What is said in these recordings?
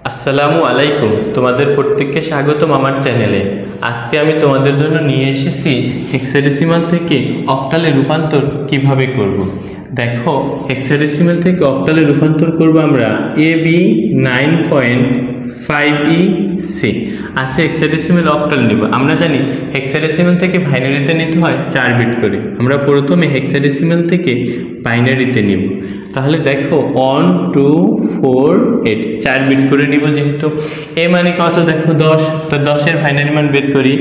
আসসালামু আলাইকুম, তোমাদের প্রত্যেককে স্বাগতম আমার চ্যানেলে। আজকে আমি তোমাদের জন্য নিয়ে এসেছি হেক্সাডেসিমাল থেকে অক্টালে রূপান্তর কিভাবে করব। দেখো, হেক্সাডেসিমাল থেকে অক্টালে রূপান্তর করব আমরা AB 9.5EC আছে হেক্সাডেসিমাল অক্টাল নিব। আমরা জানি হেক্সাডেসিমাল থেকে বাইনারিতে নিতে হয় 4 বিট করে। আমরা প্রথমে হেক্সাডেসিমাল থেকে বাইনারিতে নিব। তাহলে দেখো 1 2 4 8 4 বিট করে নিব। যেহেতু এ মানে কত, দেখো 10, তো 10-এর বাইনারি মান বের করি।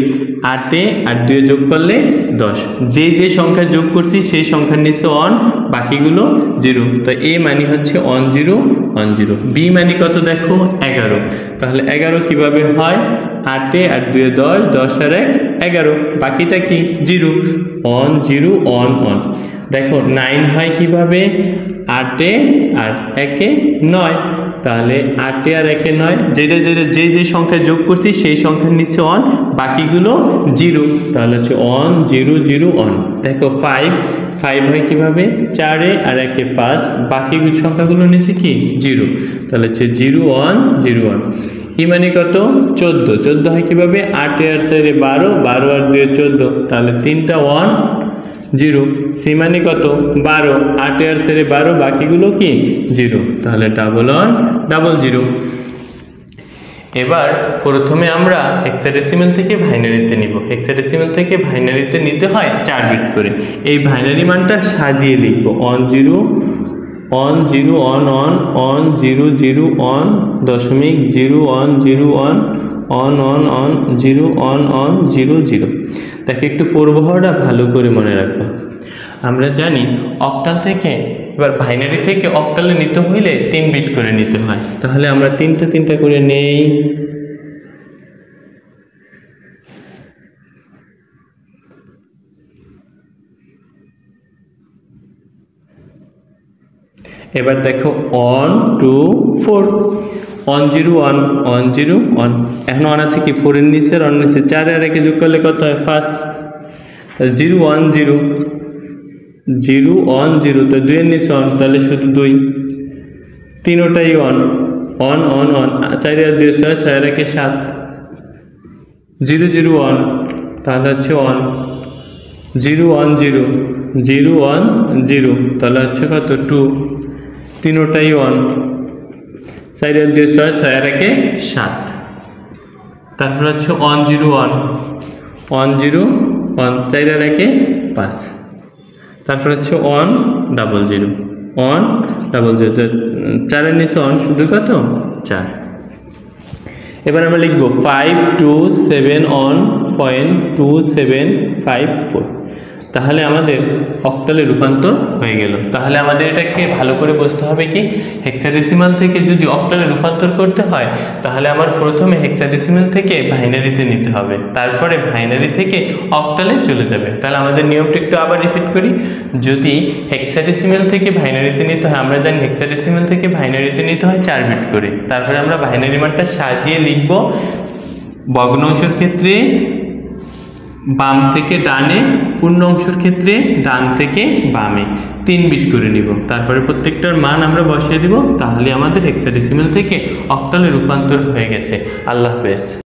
8-এ 8 দিয়ে যোগ করলে 10, যে সংখ্যা যোগ করছি সেই সংখ্যার নিচে 1, বাকিগুলো 0। তো এ মানে হচ্ছে 1 0 1 0। বি মানে কত, দেখো 11। তাহলে 11 কিভাবে হয়, 8-এ 8 দিয়ে 10, 10 আর 1 11, বাকিটা কি 0, 1 0 1 1। দেখো 9 হয় কিভাবে, 8-এ আর 1-এ 9। তাহলে 8-এ আর 1-এ 9, যে সংখ্যা যোগ করছি সেই সংখ্যার নিচে 1, বাকিগুলো 0। তাহলে হচ্ছে 1 0 0 1। দেখো 5 হয় কিভাবে, 4-এ আর 1-এ 5, বাকি সংখ্যাগুলো নিচে কি 0। তাহলে হচ্ছে 0 1 0 1। ই মানে কত, 14 হয় কিভাবে, 8-এ আর 4-এ 12, 12 আর 2 14, তাহলে 3টা 1 0। সি মানে কত, 12, 8-এ আর 4-এ 12, বাকিগুলো কি 0। তাহলে 1 1 0 0। এবার প্রথমে আমরা হেক্সাডেসিমাল থেকে বাইনারিতে নিব। হেক্সাডেসিমাল থেকে বাইনারিতে নিতে হয় 4 বিট করে। এই বাইনারি মানটা সাজিয়ে লিখব 1 0 1 0 1 1 1 0 0 1 দশমিক 0 1 0 1 1 1 1 0 1 1 0 0। দেখো একটু পূর্বহরটা ভালো করে মনে রাখবো। আমরা জানি অক্টাল থেকে, এবার বাইনারি থেকে অক্টালে নিতে হইলে 3 বিট করে নিতে হয়। তাহলে আমরা তিনটা করে নেই। এবার দেখো 1 2 4, 1 0 1 1 0 1। এখন 1 আছে কি 4 এর নিচে, 1 নিচে 4 আর 1 যোগ করলে কত হয় 5। 0 1 0 0 1 0, তো 2 এর নিচে 1, তাহলে শুধু 2। তিনোটাই 1 1 1 1, 4 আর 2 6, 6 আর 1 7, 0 0 1, তাহলে হচ্ছে 1 0 1 0 0 1 0, তাহলে হচ্ছে কত 2। তিনোটাই 1, 4 আর 2 6, 6 আর 1 7, তারপর হচ্ছে 1 0 1 1 0 1, 4 আর 1 5, তারপর হচ্ছে 1 0 0 1 0 0, 4 এর নিচে 1, শুধু কত 4। এবার আমরা লিখব 5 2 7 1.2754। তাহলে আমাদের অক্টালে রূপান্তর হয়ে গেল। তাহলে আমাদের এটাকে ভালো করে বুঝতে হবে কি, হেক্সাডেসিমাল থেকে যদি অক্টালে রূপান্তর করতে হয় তাহলে আমার প্রথমে হেক্সাডেসিমাল থেকে বাইনারিতে নিতে হবে, তারপরে বাইনারি থেকে অক্টালে চলে যাবে। তাহলে আমাদের নিয়মটা একটু আবার রিপিট করি। যদি হেক্সাডেসিমাল থেকে বাইনারিতে নিতে হয়, আমরা জানি হেক্সাডেসিমাল থেকে বাইনারিতে নিতে হয় 4 বিট করে। তারপরে আমরা বাইনারি মানটা সাজিয়ে লিখব। ভগ্ন অংশের ক্ষেত্রে বাম থেকে ডানে, পূর্ণ অংশের ক্ষেত্রে ডান থেকে বামে 3 বিট করে নিব। তারপরে প্রত্যেকটার মান আমরা বসিয়ে দিব। তাহলে আমাদের হেক্সাডেসিমাল থেকে অক্টালে রূপান্তর হয়ে গেছে। আল্লাহ হাফেজ।